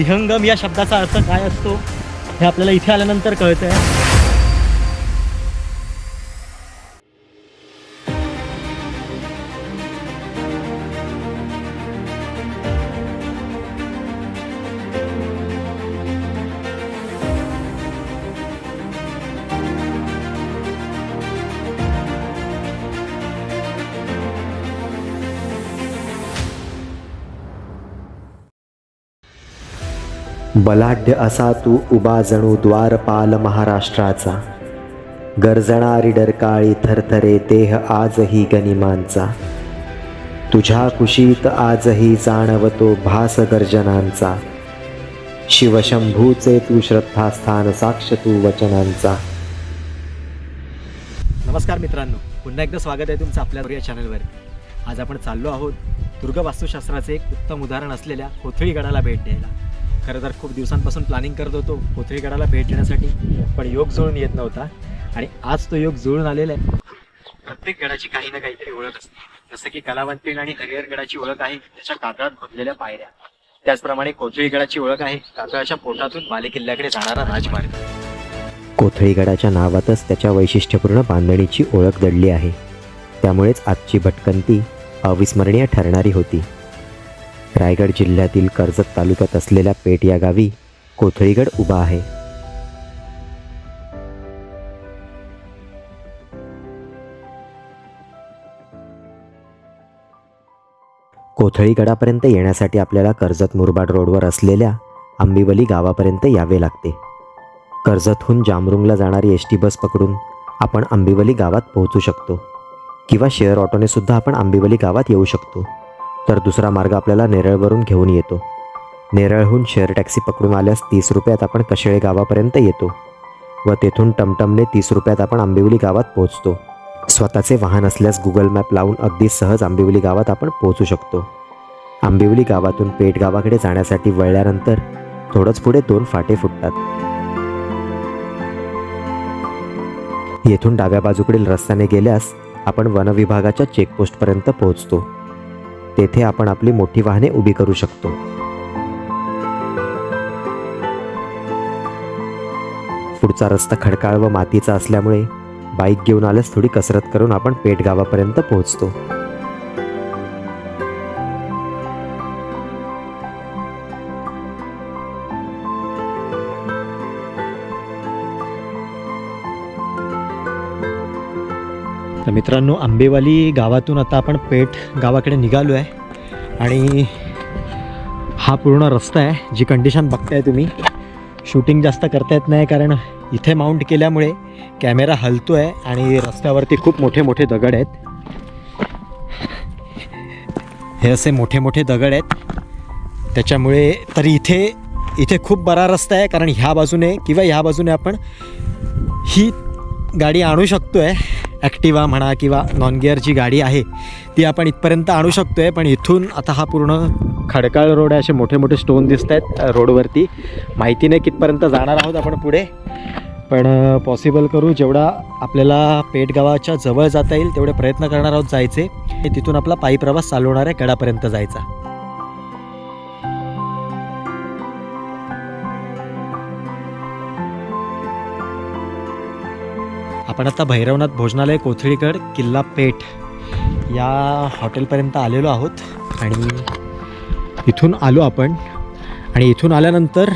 विहंगम या शब्दाचा अर्थ काय असतो हे आपल्याला इथे आल्यानंतर कळतंय. बलाढ्य असा तू उभा जणू द्वारपाल महाराष्ट्राचा, गर्जणारी डरकाळी थरथरे देह आजही गनिमांचा. तुझ्या कुशीत आजही जाणवतो भास गर्जनांचा, शिवशंभूचे तू श्रद्धास्थान साक्ष तू वचनांचा. नमस्कार मित्रांनो, पुन्हा एकदा स्वागत आहे तुमचं आपल्या या चॅनलवर. आज आपण चाललो आहोत दुर्ग वास्तुशास्त्राचे एक उत्तम उदाहरण असलेल्या कोथळीगडाला भेट द्यायला. खरं तर खूप दिवसांपासून प्लॅनिंग करत होतो कोथळीगडाला भेट देण्यासाठी, पण योग जुळून येत नव्हता आणि आज तो योग जुळून आलेला आहे. प्रत्येक गडाची काही ना काहीतरी ओळख असते. जसं की कलावंतीण आणि हरिहरगडाची ओळख आहे त्याच्या कातळात खोदलेल्या पायऱ्या, त्याचप्रमाणे कोथळीगडाची ओळख आहे कातळाच्या पोटातून बालेकिल्ल्याकडे जाणारा राजमार्ग. कोथळीगडाच्या नावातच त्याच्या वैशिष्ट्यपूर्ण बांधणीची ओळख दडली आहे. त्यामुळेच आजची भटकंती अविस्मरणीय ठरणारी होती. रायगड जिल्ह्यातील कर्जत तालुक्यात असलेल्या पेठ या गावी कोथळीगड उभा आहे. कोथळीगडापर्यंत येण्यासाठी आपल्याला कर्जत मुरबाड रोडवर असलेल्या आंबिवली गावापर्यंत यावे लागते. कर्जतहून जामरुंगला जाणारी एस टी बस पकडून आपण आंबिवली गावात पोहोचू शकतो, किंवा शेअर ऑटोने सुद्धा आपण आंबिवली गावात येऊ शकतो. तर दुसरा मार्ग आपल्याला नेरळवरून घेऊन येतो. नेरळहून शेअर टॅक्सी पकडून आल्यास 30 रुपयात आपण कशेळे गावापर्यंत येतो व तेथून टमटमने 30 रुपयात आपण आंबिवली गावात पोहोचतो. स्वतःचे वाहन असल्यास गुगल मॅप लावून अगदी सहज आंबिवली गावात आपण पोहोचू शकतो. आंबिवली गावातून पेठ गावाकडे जाण्यासाठी वळल्यानंतर थोडंच पुढे 2 फाटे फुटतात. येथून डाव्या बाजूकडील रस्त्याने गेल्यास आपण वनविभागाच्या चेकपोस्टपर्यंत पोहोचतो. तेथे आपण आपली मोठी वाहने उभी करू शकतो. पुढचा रस्ता खडकाळ व मातीचा असल्यामुळे बाईक घेऊन आल्यास थोडी कसरत करून आपण पेठ गावापर्यंत पोहोचतो. तर मित्रांनो, आंबेवाली गावातून आता आपण पेठ गावाकडे निघालो आहे आणि हा पूर्ण रस्ता आहे. जी कंडिशन बघताय तुम्ही, शूटिंग जास्त करता येत नाही कारण इथे माउंट केल्यामुळे कॅमेरा हलतो आहे आणि रस्त्यावरती खूप मोठे मोठे दगड आहेत. हे असे मोठे मोठे दगड आहेत, त्याच्यामुळे तरी इथे खूप बरा रस्ता आहे कारण ह्या बाजूने किंवा ह्या बाजूने आपण ही गाडी आणू शकतो आहे. ॲक्टिवा म्हणा किंवा नॉन गिअरची गाडी आहे ती आपण इथपर्यंत आणू शकतो आहे. पण इथून आता हा पूर्ण खडकाळ रोड आहे, असे मोठे मोठे स्टोन दिसत आहेत रोडवरती. माहिती नाही कितपर्यंत जाणार आहोत आपण पुढे, पण पॉसिबल करू जेवढा आपल्याला पेठ गावाच्या जवळ जाता येईल तेवढे प्रयत्न करणार आहोत जायचे. तिथून आपला पायी प्रवास चालू होणार आहे गडापर्यंत जायचा. आपण आता भैरवनाथ भोजनालय कोथळीगड किल्ला पेठ या हॉटेलपर्यंत आलेलो आहोत आणि इथून आलो आपण. आणि इथून आल्यानंतर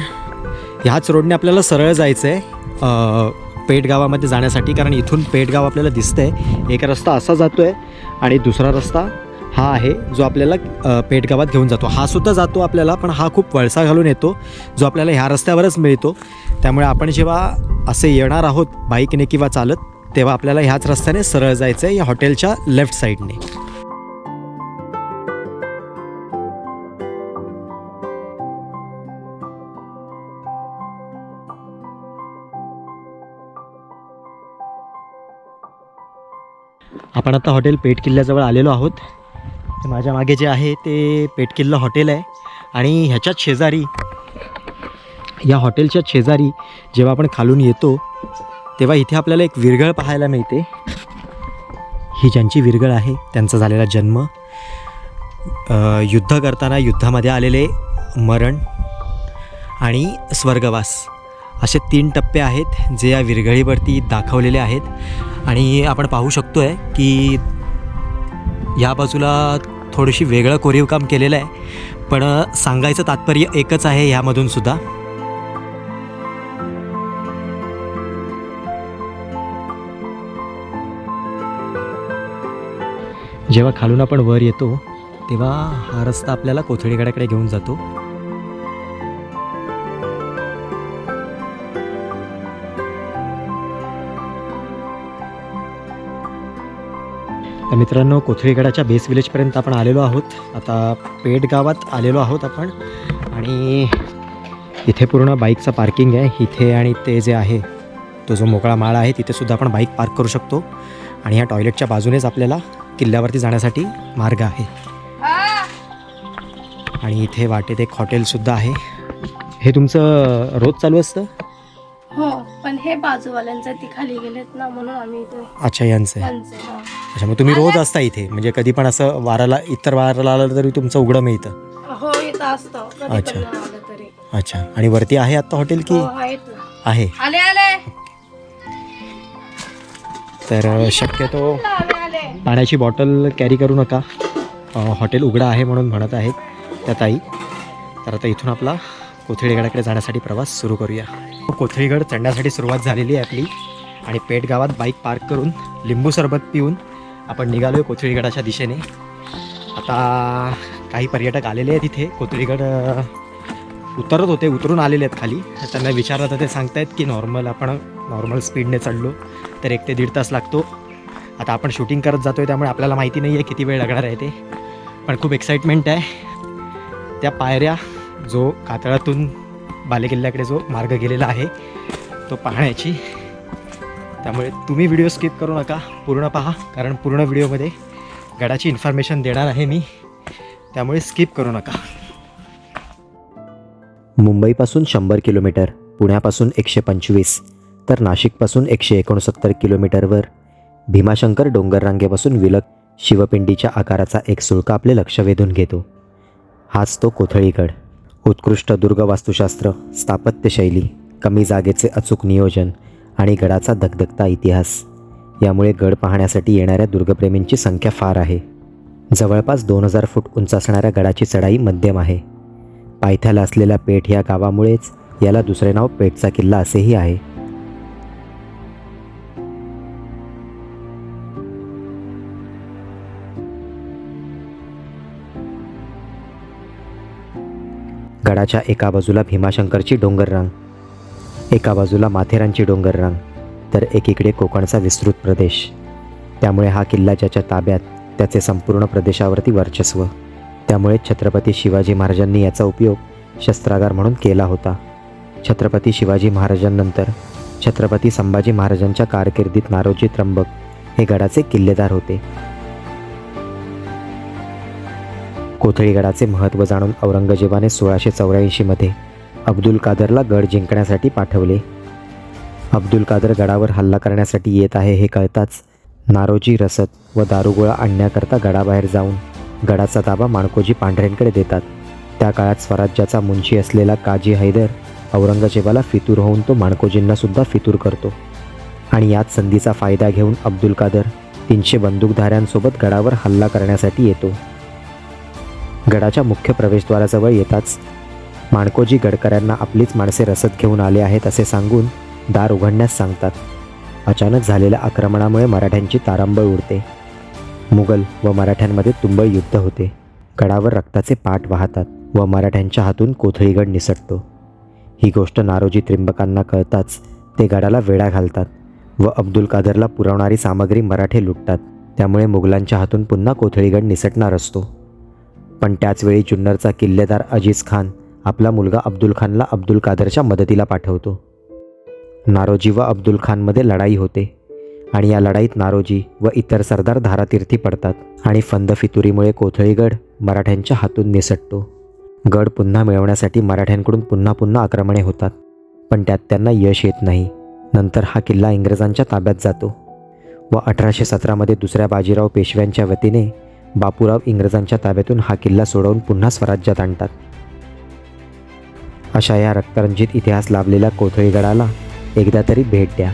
ह्याच रोडने आपल्याला सरळ जायचं आहे पेठ गावामध्ये जाण्यासाठी, कारण इथून पेठ गाव आपल्याला दिसतं आहे. एक रस्ता असा जातो आहे आणि दुसरा रस्ता हा आहे जो आपल्याला पेठ गावात घेऊन जातो. हा सुद्धा जातो आपल्याला, पण हा खूप वळसा घालून येतो जो आपल्याला ह्या रस्त्यावरच मिळतो. त्यामुळे आपण जेव्हा असे येणार आहोत बाईकने किंवा चालत, तेव्हा आपल्याला ह्याच रस्त्याने सरळ जायचं आहे या हॉटेलच्या लेफ्ट साईडने. आपण आता हॉटेल पेठ किल्ल्याजवळ आलेलो आहोत. माझ्या मागे जे आहे ते पेठ किल्ला हॉटेल आहे आणि ह्याच्याच शेजारी, या हॉटेलच्या शेजारी जेव्हा आपण खालून येतो तेव्हा इथे आपल्याला एक विरगळ पाहायला मिळते. ही ज्यांची विरगळ आहे त्यांचा झालेला जन्म, युद्ध करताना युद्धामध्ये आलेले मरण आणि स्वर्गवास असे 3 टप्पे आहेत जे या विरघळीवरती दाखवलेले आहेत. आणि आपण पाहू शकतो आहे की या बाजूला थोडीशी वेगळं कोरीव काम केलेलं आहे, पण सांगायचं तात्पर्य एकच आहे ह्यामधून सुद्धा. जेव्हा खालून आपण वर येतो तेव्हा हा रस्ता आपल्याला कोथळीगडाकडे घेऊन जातो. तर मित्रांनो, कोथळीगडाच्या बेस विलेजपर्यंत आपण आलेलो आहोत. आता पेठ गावात आलेलो आहोत आपण, आणि इथे पूर्ण बाईकचं पार्किंग आहे इथे. आणि ते जे आहे तो जो मोकळा माळा आहे तिथेसुद्धा आपण बाईक पार्क करू शकतो. आणि ह्या टॉयलेटच्या बाजूनेच आपल्याला किल्ल्यावरती जाण्यासाठी मार्ग आहे. आणि इथे वाटेत एक हॉटेलसुद्धा आहे. हे तुमचं रोज चालू असतं? हो, पण हे बाजूवाल्यांचं ती खाली गेलेत ना, म्हणून आम्ही इथे अच्छा, यांचं आहे. त्यांचे, हा. अच्छा, मग तुम्ही रोज असता इथे? म्हणजे कधी पण असं वाराला, इतर वाराला आलं तरी तुमचं उघडं मिळतं? हो, इथं असतं कधी अच्छा. पण नाही आलं तरी. अच्छा. आणि वरती आहे आत्ता हॉटेल की हो, आहेत ना. आहे? आले आले तर शक्यतो आले आले. पाण्याची बॉटल कॅरी करू नका, हॉटेल उघडं आहे म्हणून म्हणत आहेत त्या ताई. तर आता इथून आपला कोथळीगडाकडे जाण्यासाठी प्रवास सुरू करूया. कोथळीगड चढण्यासाठी सुरुवात झालेली आहे आपली. आणि पेठ गावात बाईक पार्क करून लिंबू सरबत पिऊन आपण निघालो आहे कोथळीगडाच्या दिशेने. आता काही पर्यटक आलेले आहेत इथे. कोथळीगड उतरत होते, उतरून आलेले आहेत खाली. त्यांना विचारलं तर ते सांगतायत की आपण नॉर्मल स्पीडने चढलो तर 1 ते 1.5 तास लागतो. आता आपण शूटिंग करत जातो आहे त्यामुळे आपल्याला माहिती नाही आहे किती वेळ लागणार आहे ते, पण खूप एक्साइटमेंट आहे. त्या पायऱ्या, जो कातळातून बालेकिल्ल्याकडे जो मार्ग गेलेला आहे तो पाहण्याची. त्यामुळे तुम्ही व्हिडिओ स्किप करू नका, पूर्ण पहा, कारण पूर्ण व्हिडिओमध्ये गडाची इन्फॉर्मेशन देणार आहे मी, त्यामुळे स्किप करू नका. मुंबईपासून 100 किलोमीटर, पुण्यापासून 125, तर नाशिकपासून 169 किलोमीटरवर भीमाशंकर डोंगररांगेपासून विलग शिवपिंडीच्या आकाराचा एक सुळका आपले लक्ष वेधून घेतो. हाच तो कोथळीगड. उत्कृष्ट दुर्ग वास्तुशास्त्र, स्थापत्यशैली, कमी जागेचे अचूक नियोजन आणि गडाचा धगधगता इतिहास यामुळे गड पाहण्यासाठी येणाऱ्या दुर्गप्रेमींची संख्या फार आहे. जवळपास 2000 फूट उंच असणाऱ्या गडाची चढाई मध्यम आहे. पायथ्याला असलेल्या पेठ या गावामुळेच याला दुसरे नाव पेठचा किल्ला असेही आहे. गडाच्या एका बाजूला भीमाशंकरची डोंगररांग, एका बाजूला माथेरानची डोंगररांग, तर एकीकडे कोकणचा विस्तृत प्रदेश. त्यामुळे हा किल्ला ज्याच्या ताब्यात त्याचे संपूर्ण प्रदेशावरती वर्चस्व. त्यामुळे छत्रपती शिवाजी महाराजांनी याचा उपयोग शस्त्रागार म्हणून केला होता. छत्रपती शिवाजी महाराजांनंतर छत्रपती संभाजी महाराजांच्या कारकिर्दीत नारोजी त्र्यंबक हे गडाचे किल्लेदार होते. कोथळीगडाचे महत्त्व जाणून औरंगजेबाने 1684 अब्दुल कादरला गड जिंकण्यासाठी पाठवले. अब्दुल कादर गडावर हल्ला करण्यासाठी येत आहे हे कळताच नारोजी रसद व दारुगोळा आणण्याकरता गडाबाहेर जाऊन गडाचा ताबा माणकोजी पांढरेंकडे देतात. त्या काळात स्वराज्याचा मुंशी असलेला काजी हैदर औरंगजेबाला फितूर होऊन तो माणकोजींना सुद्धा फितूर करतो. आणि याच संधीचा फायदा घेऊन अब्दुल कादर 300 बंदूकधाऱ्यांसोबत गडावर हल्ला करण्यासाठी येतो. गडाच्या मुख्य प्रवेशद्वाराजवळ येताच माणकोजी गडकऱ्यांना आपलीच माणसे रसद घेऊन आले आहेत असे सांगून दार उघडण्यास सांगतात. अचानक झालेल्या आक्रमणामुळे मराठ्यांची तारांबळ उडते. मुघल व मराठ्यांमध्ये तुंबळ युद्ध होते. गडावर रक्ताचे पाट वाहतात व मराठ्यांच्या हातून कोथळीगड निसटतो. ही गोष्ट नारोजी त्र्यंबकांना कळताच ते गडाला वेढा घालतात व अब्दुल कादरला पुरवणारी सामग्री मराठे लुटतात. त्यामुळे मुघलांच्या हातून पुन्हा कोथळीगड निसटणार असतो. पण त्याचवेळी जुन्नरचा किल्लेदार अजीज खान आपला मुलगा अब्दुल खानला अब्दुल कादरच्या मदतीला पाठवतो. नारोजी व अब्दुल खानमध्ये लढाई होते आणि या लढाईत नारोजी व इतर सरदार धारातीर्थी पडतात आणि फंदफितुरीमुळे कोथळीगड मराठ्यांच्या हातून निसटतो. गड पुन्हा मिळवण्यासाठी मराठ्यांकडून पुन्हा पुन्हा आक्रमणे होतात, पण त्यात त्यांना यश येत नाही. नंतर हा किल्ला इंग्रजांच्या ताब्यात जातो व 1817 दुसऱ्या बाजीराव पेशव्यांच्या वतीने बापूराव इंग्रजांच्या ताब्यातून हा किल्ला सोडवून पुन्हा स्वराज्यात आणतात. अशा या रक्तरंजित इतिहास लाभलेल्या कोथळीगडाला एकदा तरी भेट द्या.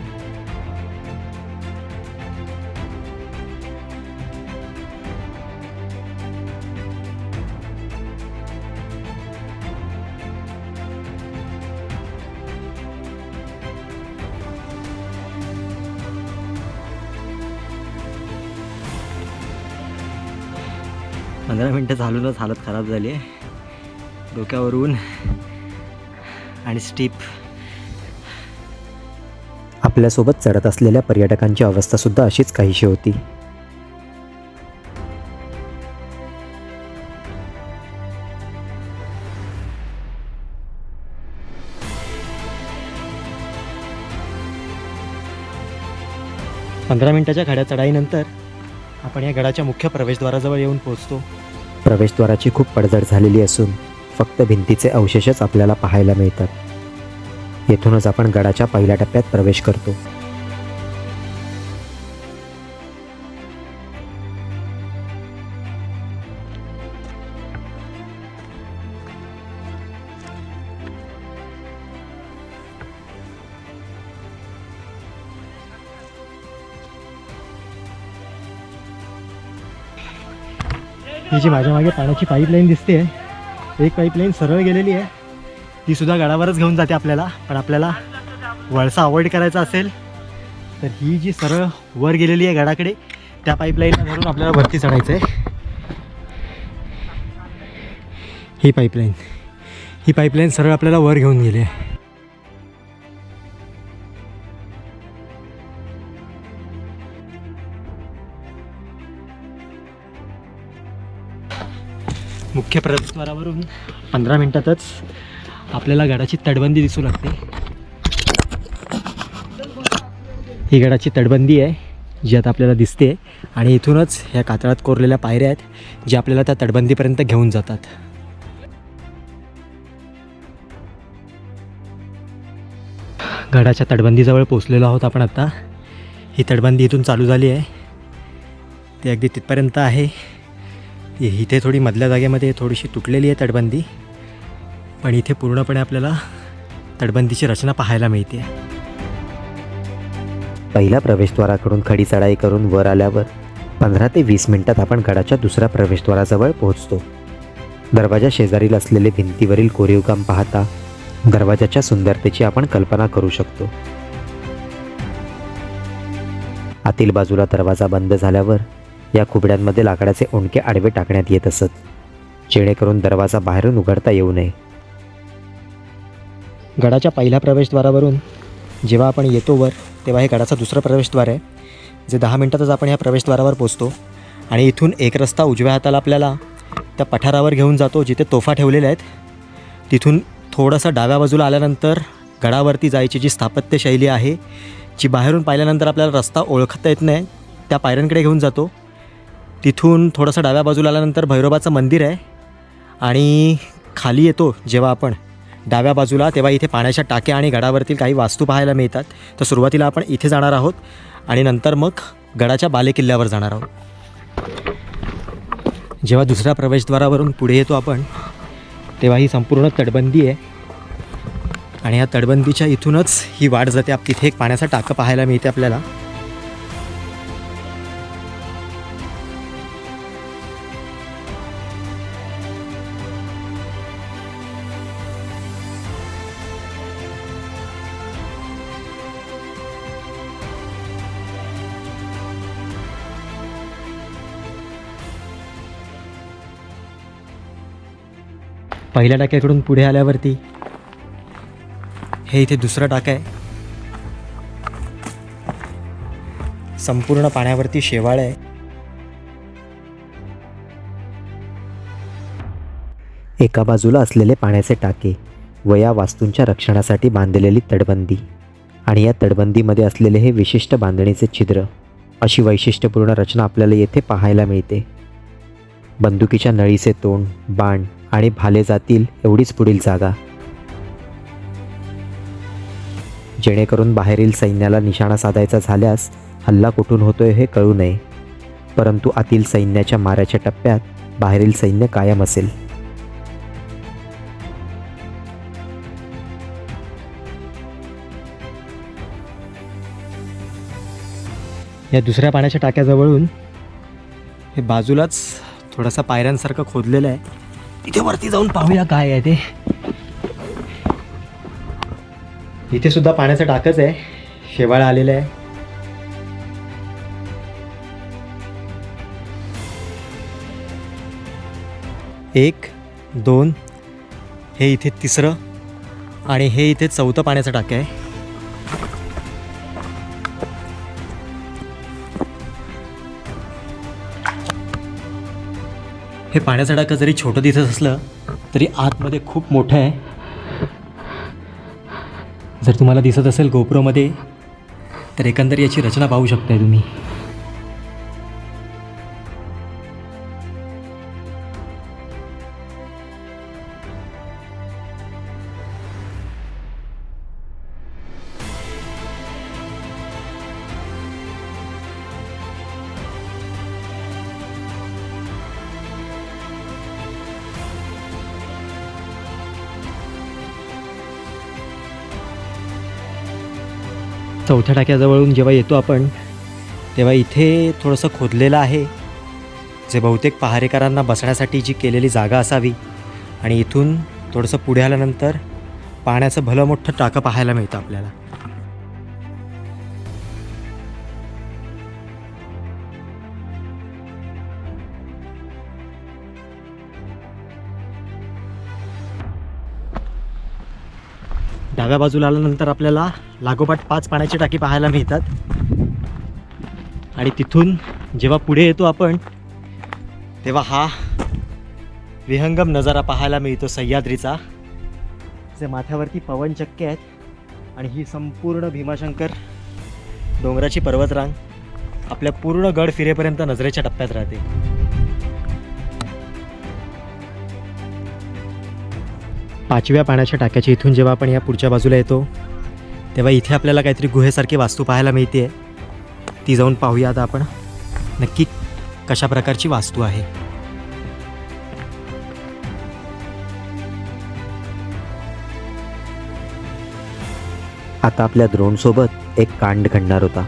पंधरा मिनटं चालूनच हालत खराब झाली आहे. डोक्यावरून आणि स्टीप. आपल्यासोबत चढत असलेल्या पर्यटकांची अवस्थासुद्धा अशीच काहीशी होती. पंधरा मिनटाच्या खड्या चढाईनंतर आपण या गडाच्या मुख्य प्रवेशद्वाराजवळ येऊन पोहोचतो. प्रवेशद्वाराची खूप पडझड झालेली असून फक्त भिंतीचे अवशेषच आपल्याला पाहायला मिळतात. येथूनच आपण गडाच्या पहिल्या टप्प्यात प्रवेश करतो. ही जी माझ्या मागे पाण्याची पाईपलाईन दिसते, एक पाईपलाईन सरळ गेलेली आहे, ती सुद्धा गडावरच घेऊन जाते आपल्याला. पण आपल्याला वळसा अवॉइड करायचा असेल तर ही जी सरळ वर गेलेली आहे गडाकडे, त्या पाईपलाईनला धरून आपल्याला वरती चढायचं आहे. ही पाईपलाईन सरळ आपल्याला वर घेऊन गेली आहे. मुख्य प्रवेशद्वारावरून 15 मिनटातच आपल्याला गडाची तटबंदी दिसू लागते. ही गडाची तटबंदी आहे जी आता आपल्याला दिसते, आणि इथूनच ह्या कातळात कोरलेल्या पायऱ्या आहेत ज्या आपल्याला त्या तटबंदीपर्यंत घेऊन जातात. गडाच्या तटबंदीजवळ पोचलेलो आहोत आपण आता. ही तटबंदी इथून चालू झाली आहे, ती अगदी तिथपर्यंत आहे. इथे थोडी मधल्या जागेमध्ये थोडीशी तुटलेली आहे तटबंदी, पण इथे पूर्णपणे आपल्याला तटबंदीची रचना पाहायला मिळते. पहिल्या प्रवेशद्वाराकडून खडी चढाई करून वर आल्यावर 15 ते 20 मिनिटात आपण गडाच्या दुसऱ्या प्रवेशद्वाराजवळ पोहोचतो. दरवाजा शेजारील असलेले भिंतीवरील कोरीवकाम पाहता दरवाजाच्या सुंदरतेची आपण कल्पना करू शकतो. आतील बाजूला दरवाजा बंद झाल्यावर या कुबड्यांमध्ये लाकडाचे ओंडके आडवे टाकण्यात येत असत, जेणेकरून दरवाजा बाहेरून उघडता येऊ नये. गडाच्या पहिल्या प्रवेशद्वारावरून जेव्हा आपण येतो वर, तेव्हा हे गडाचा दुसरा प्रवेशद्वार आहे, जे 10 मिनटातच आपण ह्या प्रवेशद्वारावर पोचतो. आणि इथून एक रस्ता उजव्या हाताला आपल्याला त्या पठारावर घेऊन जातो जिथे तोफा ठेवलेल्या आहेत. तिथून थोडंसं डाव्या बाजूला आल्यानंतर गडावरती जायची जी स्थापत्यशैली आहे, जी बाहेरून पाहिल्यानंतर आपल्याला रस्ता ओळखता येत नाही, त्या पायऱ्यांकडे घेऊन जातो. तिथून थोडंसं डाव्या बाजूला आल्यानंतर भैरोबाचं मंदिर आहे, आणि खाली येतो जेव्हा आपण डाव्या बाजूला, तेव्हा इथे पाण्याच्या टाक्या आणि गडावरतील काही वास्तू पाहायला मिळतात. तर सुरुवातीला आपण इथे जाणार आहोत आणि नंतर मग गडाच्या बालेकिल्ल्यावर जाणार आहोत. जेव्हा दुसऱ्या प्रवेशद्वारावरून पुढे येतो आपण, तेव्हा ही संपूर्ण तटबंदी आहे, आणि या तटबंदीच्या इथूनच ही वाट जाते. तिथे एक पाण्याचा टाकं पाहायला मिळते आपल्याला. पहिल्या टाक्याकडून पुढे आल्यावरती हे इथे दुसरं टाकं आहे. संपूर्ण पाण्यावरती शेवाळ आहे. एका बाजूला असलेले पाण्याचे टाके व या वास्तूंच्या रक्षणासाठी बांधलेली तटबंदी, आणि या तटबंदीमध्ये असलेले हे विशिष्ट बांधणीचे छिद्र, अशी वैशिष्ट्यपूर्ण रचना आपल्याला येथे पाहायला मिळते. बंदुकीच्या नळीचे तोंड, बाण आणि भाले जातील एवढीच पुढील जागा, जेणेकरून बाहेरील सैन्याला निशाणा साधायचा झाल्यास हल्ला कुठून होतोय हे कळू नये, परंतु आतील सैन्याच्या माऱ्याच्या टप्प्यात बाहेरील सैन्य कायम असेल. या दुसऱ्या पाण्याच्या टाक्याजवळून हे बाजूलाच थोडासा पायऱ्यांसारखं खोदलेलं आहे. तिथे वरती जाऊन पाहूया काय आहे ते. इथे सुद्धा पाण्याचं टाकच आहे, शेवाळं आलेलं आहे. एक, दोन, हे इथे तिसरं आणि हे इथे चौथं पाण्याचं टाकं आहे. हे पाण्याचं टाकं जरी छोटं दिसत असलं तरी आतमध्ये खूप मोठं आहे. जर तुम्हाला दिसत असेल गोप्रोमध्ये तर एकंदर याची रचना पाहू शकताय तुम्ही. चौथ्या टाक्याजवळून जेव्हा येतो आपण तेव्हा इथे थोडंसं खोदलेलं आहे, जे बहुतेक पहारेकरांना बसण्यासाठी जी केलेली जागा असावी. आणि इथून थोडंसं पुढे आल्यानंतर पाण्याचं भलं मोठं टाकं पाहायला मिळतं आपल्याला. डाव्या बाजूला आल्यानंतर आपल्याला लागोपाठ 5 पाण्याची टाकी पाहायला मिळतात. आणि तिथून जेव्हा पुढे येतो आपण तेव्हा हा विहंगम नजारा पाहायला मिळतो सह्याद्रीचा, जे माथ्यावरती पवनचक्के आहेत. आणि ही संपूर्ण भीमाशंकर डोंगराची पर्वतरांग आपल्या पूर्ण गड फिरेपर्यंत नजरेच्या टप्प्यात राहते. पाचव्या पाण्याच्या टाक्याच्या इथून जेव्हा आपण या पुढच्या बाजूला येतो तेव्हा इथे आपल्याला काहीतरी गुहेसारखी वास्तू पाहायला मिळते. ती जाऊन पाहूया आता आपण नक्की कशा प्रकारची वास्तू आहे. आता आपल्या द्रोणसोबत एक कांड घडणार होता.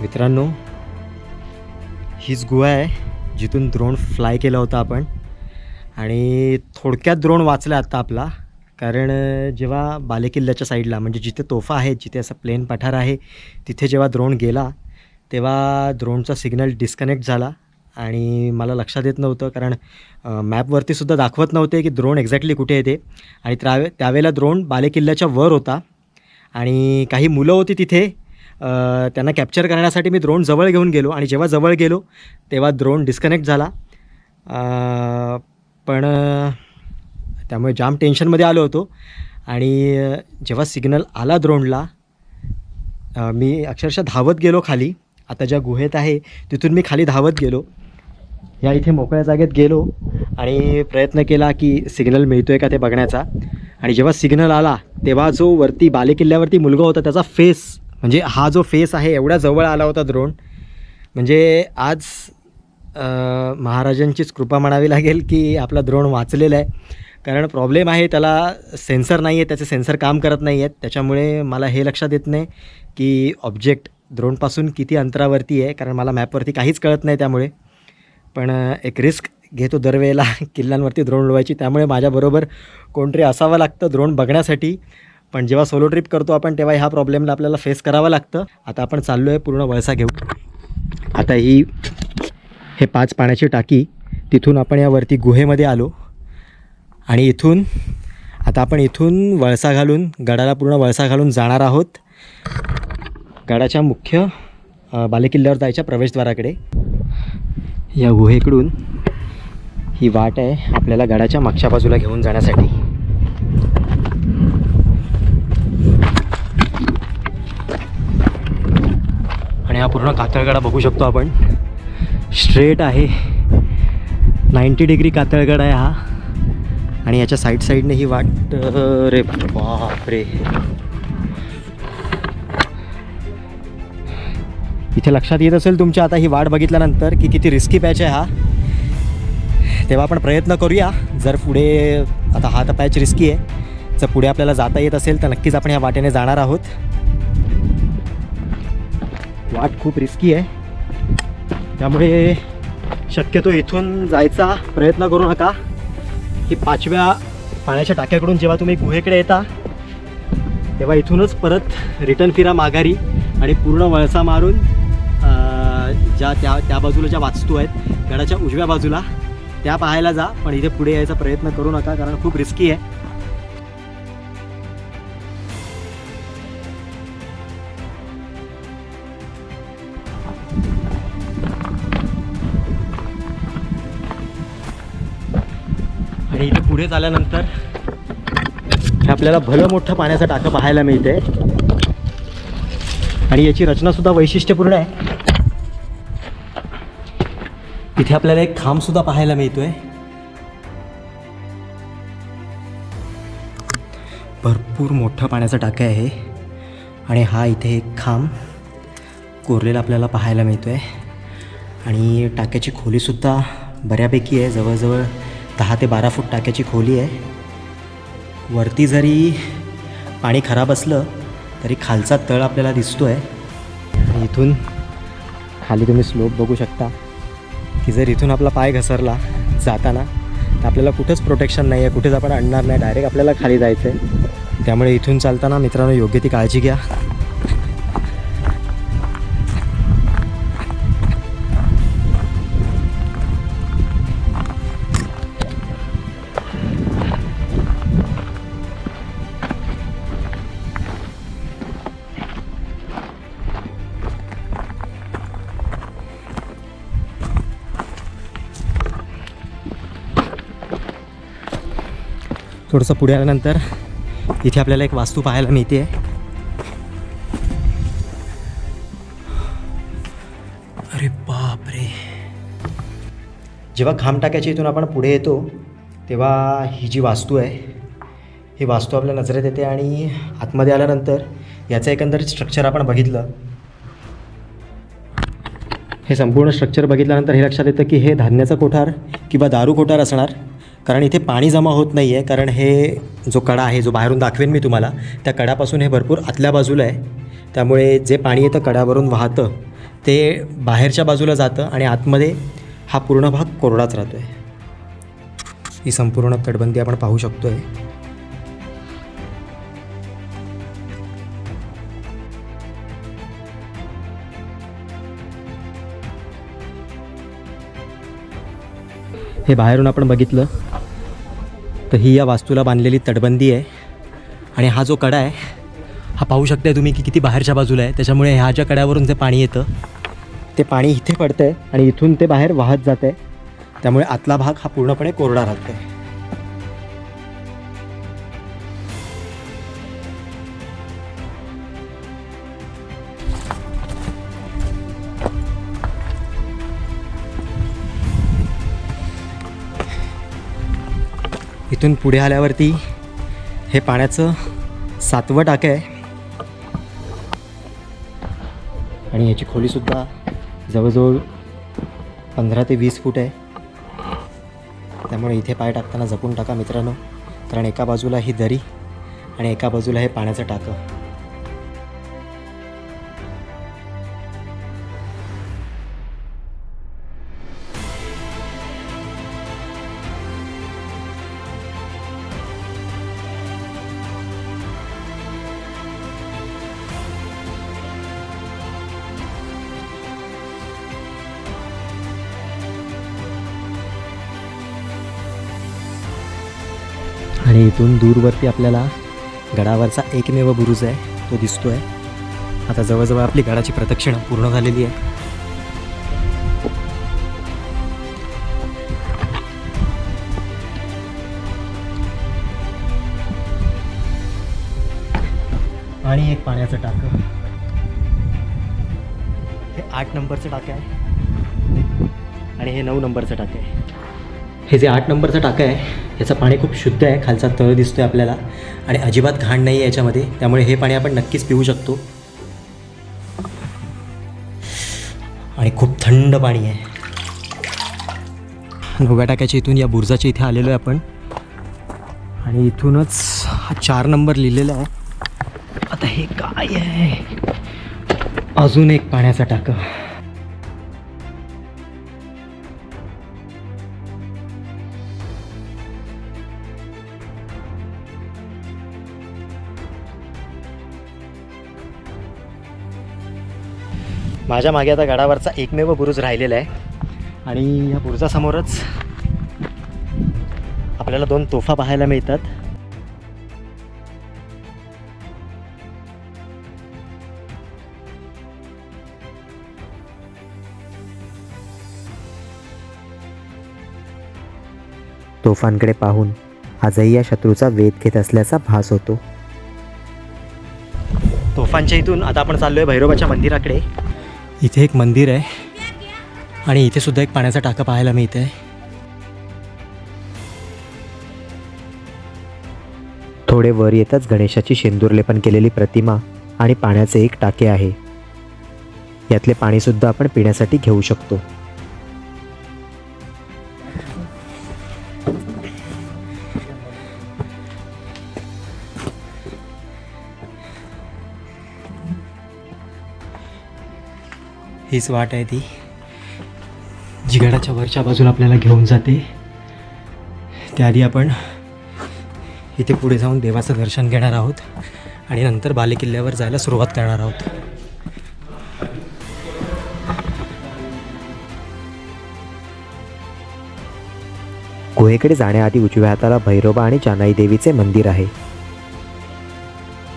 मित्रांनो, हीच गुहा आहे जिथून ड्रोन फ्लाय केला होता आपण. आणि थोडक्यात ड्रोन वाचला आत्ता आपला, कारण जेव्हा बालेकिल्ल्याच्या साईडला म्हणजे जिथे तोफा आहेत, जिथे असं प्लेन पठार आहे, तिथे जेव्हा ड्रोन गेला तेव्हा ड्रोनचा सिग्नल डिस्कनेक्ट झाला. आणि मला लक्षात येत नव्हतं, कारण मॅपवरती सुद्धा दाखवत नव्हते की ड्रोन एक्झॅक्टली कुठे येते. आणि त्यावेळेला ड्रोन बालेकिल्ल्याच्या वर होता आणि काही मुलं होती तिथे. त्यांना कॅप्चर करण्यासाठी मी ड्रोन जवळ घेऊन गेलो आणि जेव्हा जवळ गेलो तेव्हा ड्रोन डिस्कनेक्ट झाला. पण त्यामुळे जाम टेन्शनमध्ये आलो होतो. आणि जेव्हा सिग्नल आला ड्रोनला, मी अक्षरशः धावत गेलो खाली. आता ज्या गुहेत आहे तिथून मी खाली धावत गेलो. या इथे मोकळ्या जागेत गेलो आणि प्रयत्न केला की सिग्नल मिळतो आहे का ते बघण्याचा. आणि जेव्हा सिग्नल आला तेव्हा जो वरती बालेकिल्ल्यावरती मुलगा होता त्याचा फेस, म्हणजे हा जो फेस आहे एवढ्या जवळ आला होता ड्रोन. म्हणजे आज महाराजांचीच कृपा म्हणावी लागेल की आपला ड्रोन वाचलेला आहे. कारण प्रॉब्लेम आहे, त्याला सेन्सर नाही आहे, त्याचे सेन्सर काम करत नाही आहेत. त्याच्यामुळे मला हे लक्षात येत नाही की ऑब्जेक्ट ड्रोनपासून किती अंतरावरती आहे, कारण मला मॅपवरती काहीच कळत नाही. त्यामुळे पण एक रिस्क घेतो दरवेळेला किल्ल्यांवरती ड्रोन उडवायची. त्यामुळे माझ्याबरोबर कोणतरी असावं लागतं ड्रोन बघण्यासाठी. पण जेव्हा सोलो ट्रिप करतो आपण तेव्हा ह्या प्रॉब्लेमला आपल्याला फेस करावं लागतं. आता आपण चाललो आहे पूर्ण वळसा घेऊ. आता हे 5 पाण्याची टाकी, तिथून आपण यावरती गुहेमध्ये आलो. आणि इथून आता आपण इथून वळसा घालून गडाला पूर्ण वळसा घालून जाणार आहोत गडाच्या मुख्य बालेकिल्ल्यावर जायच्या प्रवेशद्वाराकडे. या गुहेकडून ही वाट आहे आपल्याला गडाच्या मागच्या बाजूला घेऊन जाण्यासाठी. आणि हा पूर्ण कातळगडा बघू शकतो आपण, स्ट्रेट आहे. 90 डिग्री कातळगड आहे हा. आणि याच्या साईडने ही वाट रे बापरे. इथे लक्षात येत असेल तुमच्या आता ही वाट बघितल्यानंतर की किती रिस्की पॅच आहे हा. तेव्हा आपण प्रयत्न करूया, जर पुढे आता हा तर पॅच रिस्की आहे, जर पुढे आपल्याला जाता येत असेल तर नक्कीच आपण ह्या वाटेने जाणार आहोत. वाट खूप रिस्की आहे, त्यामुळे शक्यतो इथून जायचा प्रयत्न करू नका. ही 5व्या पाण्याच्या टाक्याकडून जेव्हा तुम्ही गुहेकडे येता तेव्हा इथूनच परत रिटर्न फिरा माघारी आणि पूर्ण वळसा मारून ज्या त्या बाजूला ज्या वास्तू आहेत गडाच्या उजव्या बाजूला त्या पाहायला जा. पण इथे पुढे यायचा प्रयत्न करू नका कारण खूप रिस्की आहे. आणि इथे पुढे झाल्यानंतर हे आपल्याला भलं मोठं पाण्याचं टाकं पाहायला मिळते आणि याची रचनासुद्धा वैशिष्ट्यपूर्ण आहे. इथे आपल्याला एक खांबसुद्धा पाहायला मिळतोय. भरपूर मोठं पाण्याचं टाकं आहे आणि हा इथे एक खांब कोरलेला आपल्याला पाहायला मिळतोय. आणि टाक्याची खोलीसुद्धा बऱ्यापैकी आहे, जवळजवळ 10 ते 12 फूट टाक्याची खोली आहे. वरती जरी पाणी खराब असलं तरी खालचा तळ आपल्याला दिसतो आहे. इथून खाली तुम्ही स्लोप बघू शकता की जर इथून आपला पाय घसरला जाताना तर आपल्याला कुठंच प्रोटेक्शन नाही आहे, कुठेच आपण अडणार नाही, डायरेक्ट आपल्याला खाली जायचं आहे. त्यामुळे इथून चालताना मित्रांनो योग्य ती काळजी घ्या. थोडंसं पुढे आल्यानंतर इथे आपल्याला एक वास्तू पाहायला मिळते. अरे बापरे. जेव्हा खांब टाकायची इथून आपण पुढे येतो तेव्हा ही जी वास्तू आहे ही वास्तू आपल्या नजरेत येते. आणि आतमध्ये आल्यानंतर याचं एकंदरीत स्ट्रक्चर आपण बघितलं, हे संपूर्ण स्ट्रक्चर बघितल्यानंतर हे लक्षात येतं की हे धान्याचं कोठार किंवा दारू कोठार असणार. कारण इथे पाणी जमा होत नाही आहे, कारण हे जो कडा आहे जो बाहेरून दाखवेन मी तुम्हाला त्या कडापासून हे भरपूर आतल्या बाजूला आहे. त्यामुळे जे पाणी येतं कडावरून वाहतं ते बाहेरच्या बाजूला जातं आणि आतमध्ये हा पूर्ण भाग कोरडाच राहतो आहे. ही संपूर्ण तटबंदी आपण पाहू शकतो आहे. हे बाहेरून आपण बघितलं तर ही या वास्तूला बांधलेली तटबंदी आहे. आणि हा जो कडा आहे हा पाहू शकताय तुम्ही की किती बाहेरच्या बाजूला आहे. त्याच्यामुळे ह्या ज्या कड्यावरून जे पाणी येतं ते पाणी इथे पडतं आहे आणि इथून ते बाहेर वाहत जात आहे. त्यामुळे आतला भाग हा पूर्णपणे कोरडा राहतो आहे. इथून पुढे आल्यावरती हे पाण्याचं 7वं टाकं आहे आणि याची खोलीसुद्धा जवळजवळ 15 ते 20 फूट आहे. त्यामुळे इथे पाय टाकताना जपून टाका मित्रांनो, कारण एका बाजूला ही दरी आणि एका बाजूला हे पाण्याचं टाकं. आणि इथून दूरवरती आपल्याला गडावरचा एकमेव बुरुज आहे तो दिसतो आहे. आता जवळजवळ आपली गडाची प्रदक्षिणा पूर्ण झालेली आहे. आणि एक पाण्याचं टाकं, हे 8 नंबरचं टाकं आहे आणि हे 9 नंबरचं टाकं आहे. हे जे 8 नंबरचा टाका आहे याचं पाणी खूप शुद्ध आहे. खालचा तळ दिसतोय आपल्याला आणि अजिबात घाण नाही आहे याच्यामध्ये, त्यामुळे हे पाणी आपण नक्कीच पिऊ शकतो. आणि खूप थंड पाणी आहे. 9व्या टाक्याच्या इथून या बुर्जाच्या इथे आलेलो आहे आपण आणि इथूनच हा 4 नंबर लिहिलेला आहे. आता हे काय आहे? अजून एक पाण्याचा टाका. माझ्या मागे आता गडावरचा एकमेव बुरुज राहिलेला आहे आणि या बुरुजासमोरच आपल्याला 2 तोफा पाहायला मिळतात. तोफांकडे पाहून आजही या शत्रूचा वेध घेत असल्याचा भास होतो. तोफांच्या इथून आता आपण चाललो आहे भैरोबाच्या मंदिराकडे. इथे एक मंदिर आहे आणि इथे सुद्धा एक पाण्याचा टाका पाहायला मिळते आहे. थोडे वर येताच गणेशाची शेंदूरलेपन केलेली प्रतिमा आणि पाण्याचे एक टाके आहे. यातले पाणीसुद्धा आपण पिण्यासाठी घेऊ शकतो. हीच वाट आहे ती जी गडाच्या वरच्या बाजूला आपल्याला घेऊन जाते. त्याआधी आपण इथे पुढे जाऊन देवाचं दर्शन घेणार आहोत आणि नंतर बालेकिल्ल्यावर जायला सुरुवात करणार आहोत. गुहेकडे जाण्याआधी उजव्या हाताला भैरोबा आणि जानाई देवीचे मंदिर आहे.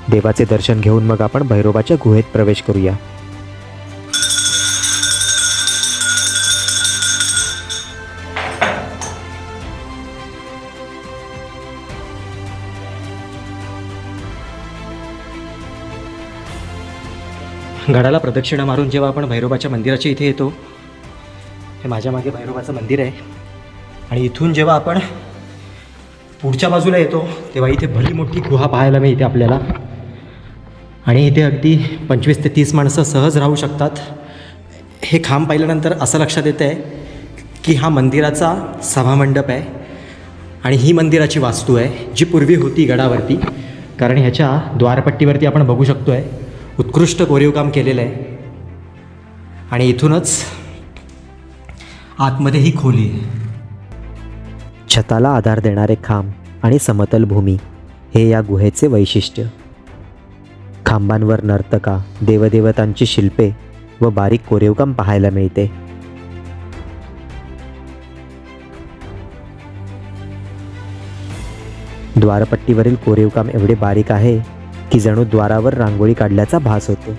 देवाचे दर्शन घेऊन मग आपण भैरोबाच्या गुहेत प्रवेश करूया. गडाला प्रदक्षिणा मारून जेव्हा आपण भैरोबाच्या मंदिराच्या इथे येतो, हे माझ्या मागे भैरोबाचं मंदिर आहे आणि इथून जेव्हा आपण पुढच्या बाजूला येतो तेव्हा इथे भली मोठी गुहा पाहायला मिळते आपल्याला आणि इथे अगदी 25 ते 30 माणसं सहज राहू शकतात. हे खांब पाहिल्यानंतर असं लक्षात येतं आहे की हा मंदिराचा सभामंडप आहे आणि ही मंदिराची वास्तू आहे जी पूर्वी होती गडावरती, कारण ह्याच्या द्वारपट्टीवरती आपण बघू शकतो आहे उत्कृष्ट कोरीवकाम केलेलं आहे आणि इथूनच आतमध्ये ही खोली आहे. छताला आधार देणारे खांब आणि समतल भूमी हे या गुहेचे वैशिष्ट्य. खांबांवर नर्तका, देवदेवतांची शिल्पे व बारीक कोरीवकाम पाहायला मिळते. द्वारपट्टीवरील कोरीवकाम एवढे बारीक आहे की जणू द्वारावर रांगोळी काढल्याचा भास होतो.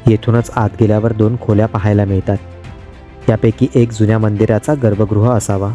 येथूनच आत गेल्यावर 2 खोल्या पाहायला मिळतात. त्यापैकी एक जुन्या मंदिराचा गर्भगृह असावा.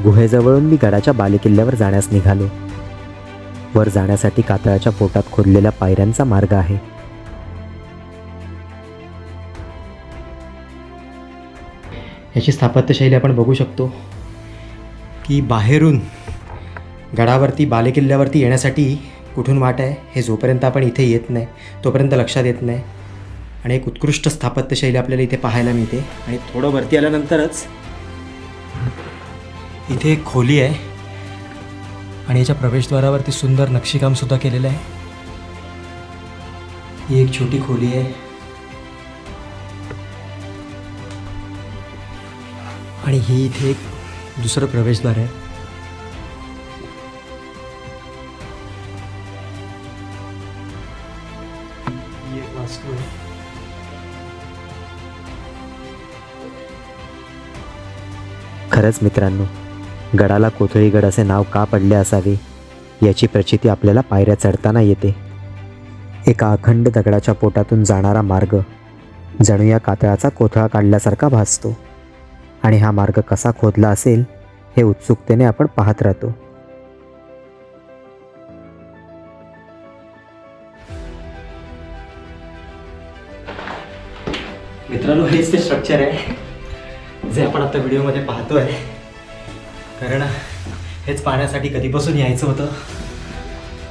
गुहेजवळून मी गडाच्या बालेकिल्ल्यावर जाण्यास निघालो. वर जाण्यासाठी कातळाच्या पोटात खोदलेल्या पायऱ्यांचा मार्ग आहे. याची स्थापत्यशैली आपण बघू शकतो की बाहेरून गडावरती बालेकिल्ल्यावरती येण्यासाठी कुठून वाट आहे हे जोपर्यंत आपण इथे येत नाही तोपर्यंत लक्षात येत नाही आणि एक उत्कृष्ट स्थापत्यशैली आपल्याला इथे पाहायला मिळते. आणि थोडं वरती आल्यानंतरच इथे एक खोली आहे आणि याच्या प्रवेशद्वारावरती सुंदर नक्षीकामसुद्धा केलेलं आहे. ही एक छोटी खोली आहे आणि ही इथे एक दुसरं प्रवेशद्वार आहे. ही एक वास्तू आहे. खरंच मित्रांनो, गडाला कोथळीगड असे नाव का पडले असावे याची प्रचिती आपल्याला पायऱ्या चढताना येते. एका अखंड दगडाच्या पोटातून जाणारा मार्ग जणू या कातळाचा कोथळा काढल्यासारखा भासतो आणि हा मार्ग कसा खोदला असेल हे उत्सुकतेने आपण पाहत राहतो. मित्रांनो, हेच ते स्ट्रक्चर आहे जे आपण आता व्हिडिओमध्ये पाहतोय. कारण हेच पाहण्यासाठी कधीपासून यायचं होतं.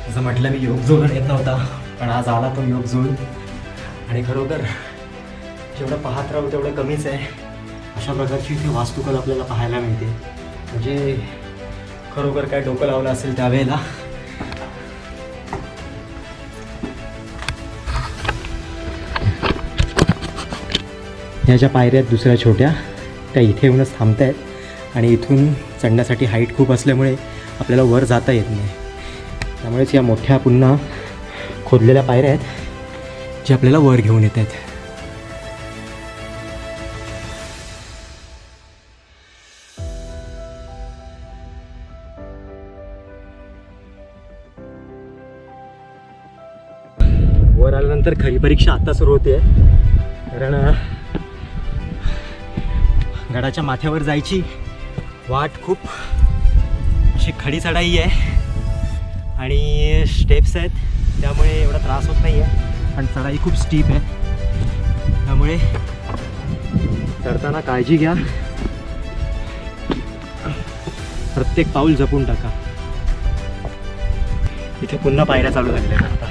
जसं म्हटलं, मी योग जुळून येत नव्हता, पण आज आला तो योग जुळून. आणि खरोखर जेवढं पाहत राहू तेवढं कमीच आहे. अशा प्रकारची इथे वास्तुकला आपल्याला पाहायला मिळते. म्हणजे खरोखर काय डोकं लावलं असेल त्यावेळेला. ह्या ज्या पायऱ्या आहेत दुसऱ्या छोट्या, त्या इथे येऊनच थांबत आहेत आणि इथून चढण्यासाठी हाईट खूप असल्यामुळे आपल्याला वर जाता येत नाही. त्यामुळेच या मोठ्या पुन्हा खोदलेल्या पायऱ्या आहेत जे आपल्याला वर घेऊन येत आहेत. वर आल्यानंतर खरी परीक्षा आता सुरू होते. कारण गडाच्या माथ्यावर जायची वाट खूप अशी खडी चढाई आहे आणि स्टेप्स आहेत, त्यामुळे एवढा त्रास होत नाही आहे. पण चढाई खूप स्टीप आहे, त्यामुळे चढताना काळजी घ्या. प्रत्येक पाऊल जपून टाका. इथे पुन्हा पायऱ्या चालू झालेल्या आहेत आता.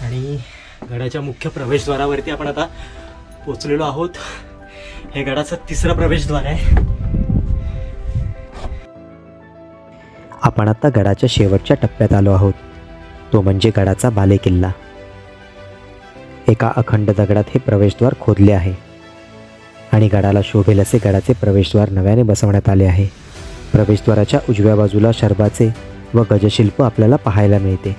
आणि गडाच्या मुख्य प्रवेशद्वारावरती आपण आता पोचलेलो आहोत. हे गडाचं तिसरं प्रवेशद्वार आहे. आपण आता गडाच्या शेवटच्या टप्प्यात आलो आहोत, तो म्हणजे गडाचा बालेकिल्ला. एका अखंड दगडात हे प्रवेशद्वार खोदले आहे आणि गडाला शोभेल असे गडाचे प्रवेशद्वार नव्याने बसवण्यात आले आहे. प्रवेशद्वाराच्या उजव्या बाजूला शर्बाचे व गजशिल्प आपल्याला पाहायला मिळते.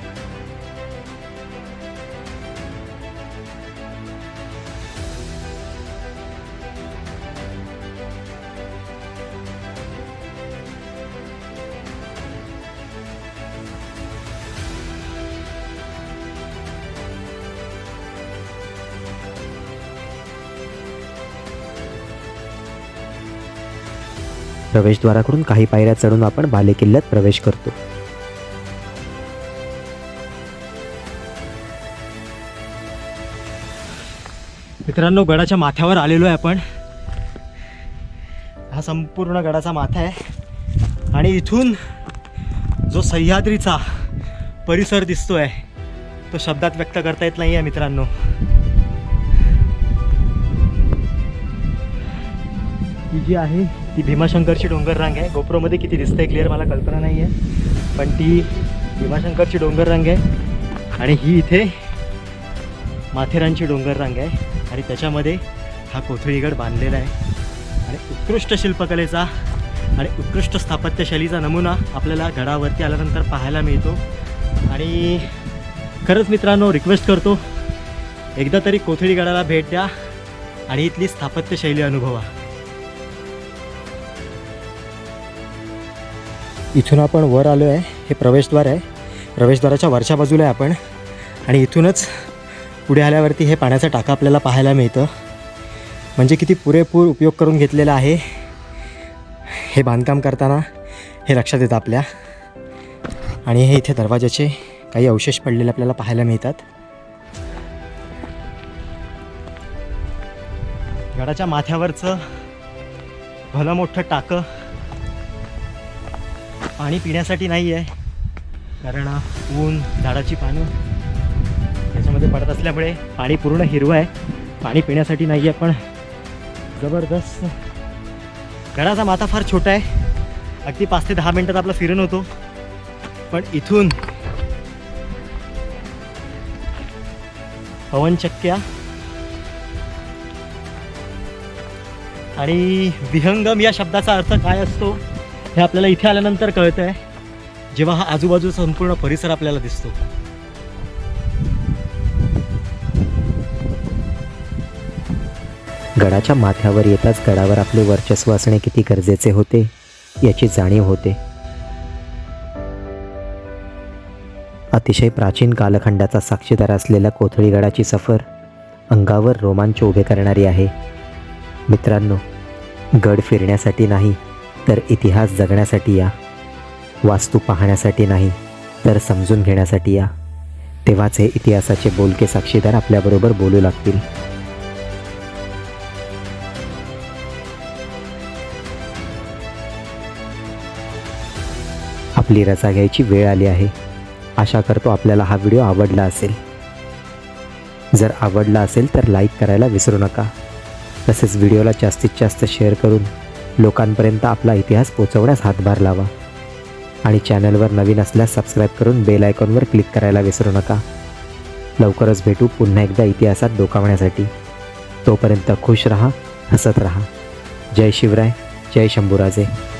प्रवेशद्वाराकडून काही पायऱ्या चढून आपण बालेकिल्ल्यात प्रवेश करतो. मित्रांनो, गडाच्या माथ्यावर आलेलो आहे आपण. हा संपूर्ण गडाचा माथा आहे आणि इथून जो सह्याद्रीचा परिसर दिसतोय तो शब्दात व्यक्त करता येत नाही आहे मित्रांनो. ही जी आहे ती भीमाशंकरची डोंगर रांग आहे. गोप्रोमध्ये किती दिसतंय क्लिअर मला कल्पना नाही आहे, पण ती भीमाशंकरची डोंगर रांग आहे. आणि ही इथे माथेरानची डोंगर रांग आहे आणि त्याच्यामध्ये हा कोथळीगड बांधलेला आहे. आणि उत्कृष्ट शिल्पकलेचा आणि उत्कृष्ट स्थापत्यशैलीचा नमुना आपल्याला गडावरती आल्यानंतर पाहायला मिळतो. आणि खरंच मित्रांनो, रिक्वेस्ट करतो, एकदा तरी कोथळीगडाला भेट द्या आणि इथली स्थापत्यशैली अनुभवा. इथून आपण वर आलो आहे. हे प्रवेशद्वार आहे. प्रवेशद्वाराच्या वरच्या बाजूला आहे आपण आणि इथूनच पुढे आल्यावरती हे पाण्याचं टाका आपल्याला पाहायला मिळतं. म्हणजे किती पुरेपूर उपयोग करून घेतलेला आहे हे बांधकाम करताना हे लक्षात येतं आपल्या. आणि हे इथे दरवाजाचे काही अवशेष पडलेले आपल्याला पाहायला मिळतात. गडाच्या माथ्यावरचं भलं मोठं टाकं पाणी पिण्यासाठी नाही आहे, कारण ऊन, झाडाची पानं त्याच्यामध्ये पडत असल्यामुळे पाणी पूर्ण हिरवं आहे. पाणी पिण्यासाठी नाही आहे, पण जबरदस्त गडाचा माथा फार छोटा आहे, अगदी 5 ते 10 मिनिटात आपला फिरून होतो. पण इथून पवनचक्क्या आणि विहंगम या शब्दाचा अर्थ काय असतो हे आपल्याला इथे आल्यानंतर कळतं आहे, जेव्हा हा आजूबाजूचा संपूर्ण परिसर आपल्याला दिसतो. गडाच्या माथ्यावर येताच गडावर आपले वर्चस्व असणे किती गरजेचे होते याची जाणीव होते. अतिशय प्राचीन कालखंडाचा साक्षीदार असलेल्या कोथळीगडाची सफर अंगावर रोमांच उभे करणारी आहे. मित्रांनो, गड फिरण्यासाठी नाही तर इतिहास जगण्यासाठी या, वास्तू पाहण्यासाठी नाही तर समजून घेण्यासाठी या. तेव्हाच हे इतिहासाचे बोलके साक्षीदार आपल्याबरोबर बोलू लागतील. आपली रजा घ्यायची वेळ आली आहे. आशा करतो आपल्याला हा व्हिडिओ आवडला असेल. जर आवडला असेल तर लाईक करायला विसरू नका. तसेच व्हिडिओला जास्तीत जास्त शेअर करून लोकांपर्यंत आपला इतिहास पोहोचवण्यास हातभार लावा. आणि चॅनलवर नवीन असल्यास सबस्क्राईब करून बेल आयकॉनवर क्लिक करायला विसरू नका. लवकरच भेटू पुन्हा एकदा इतिहासात डोकावण्यासाठी. तोपर्यंत खुश रहा, हसत रहा. जय शिवराय, जय शंभूराजे.